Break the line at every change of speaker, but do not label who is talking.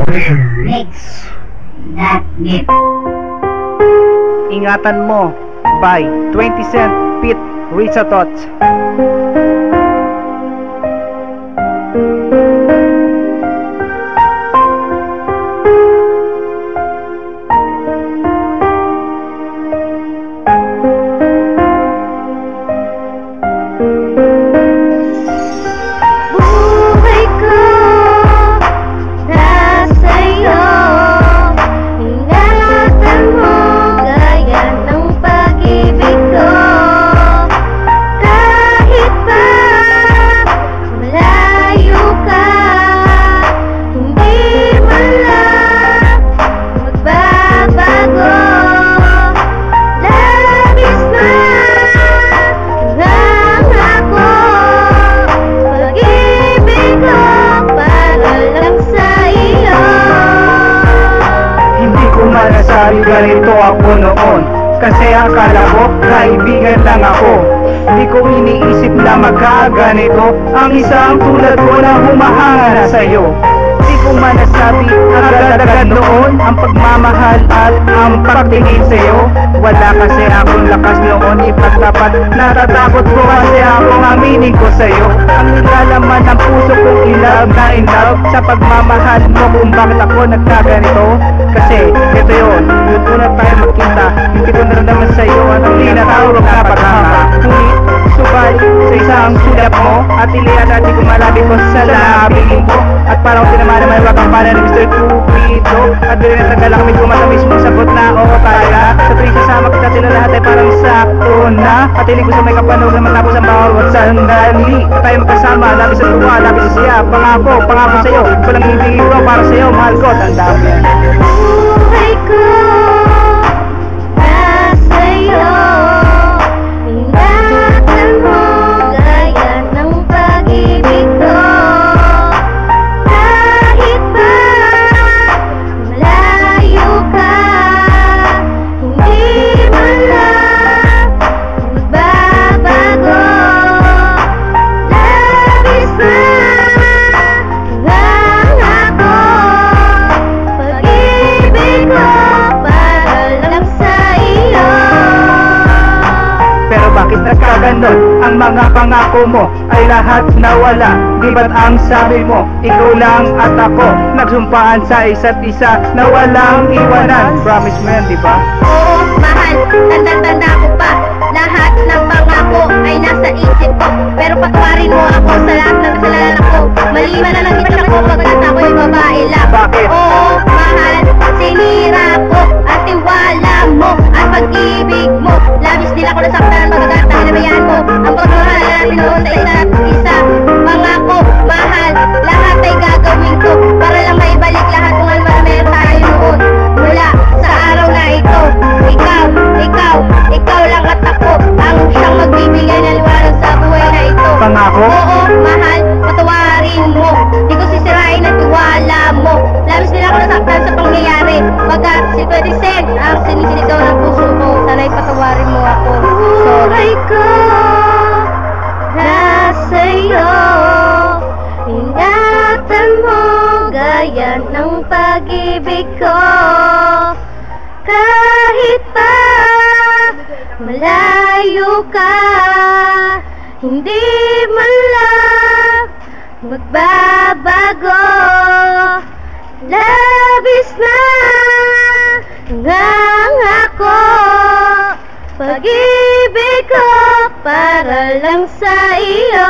Remix.net.
Ingatan mo by 20 Cent Pete Rizatot.
Ganito ako noon, kasi akala ko kaibigan lang ako. Di ko iniisip na magkaganito ang isang tulad ko na humahanga na sa'yo. Di ko man nasabi agad-agad noon ang pagmamahal at ang pagtingin sa'yo. Wala kasi akong lakas noon ipagtapat, natatakot ko kasi akong aminin ko sa'yo. Ang nilalaman ng puso kong in love sa pagmamahal mo, kung bakit ako nagkaganito. Kasi ito yun, yung una tayo magkita, yung hindi ko naramdaman sa'yo at ang tinatawag na paghanga. Ngunit subali sa isang sulap mo at iliyan at di ko malabi ko sa labing mo. At parang tinamana may wakang pana ni Mr. Cupido. At doon na tagal kami kumatamis mong sagot na oo kaya. Sa tuwing sasama kita sila lahat ay parang sakto na. At hiling ko sa may kapanog na matapos ang bawat sandali. At tayo magkasama, labis sa tuwa, labis sa siya. Pangako sa'yo, walang ibigay ko para sa'yo, mahal ko, tandaan mo yan.
Buhay ko na sa'yo, ingatan mo gaya ng pag-ibig ko. Kahit pa malayo ka, hindi man lang magbabago. Labis na nangako, pag-ibig ko para lang sa iyo.
Pero bakit nagkaganon? Ang mga pangako mo ay lahat nawala. Di ba't ang sabi mo, ikaw lang at ako nagsumpaan sa isa't isa na walang iwanan? Promise mo yan, di ba?
Oo, mahal, tanda-tanda ko pa. Lahat ng pangako ay nasa isip ko. Pero patawarin mo ako sa lahat ng kasalanan ko. Mali man na lang kita ko pagkat ako'y babae lang.
Bakit?
Oo, mahal, sinira ko at tiwala mo at pag-ibig mo. Labis din ako nasaktan, magagat ang nabayaan mo. Ang pagmamahal natin noon sa isa't isa. Pangako, mahal, lahat ay gagawin ko para lang maibalik lahat kung ano man meron tayo noon. Mula sa araw na ito, ikaw lang at ako ang siyang magbibigay ng liwanag sa buhay na ito.
Pangako?
Oo, mahal, patawarin mo. Di ko sisirain ang tiwala mo. Labis din ako nasaktan sa pangyayari. Pagkat si 20 Cent ang sinisiligaw ng puso mo. Sana'y patawarin mo ako. Sorry ko na sa'yo, ingatan mo gaya ng pag-ibig ko. Kahit pa malayo ka, hindi man lang magbabago. Labis na nangako, pag-ibig ko para lang sa iyo.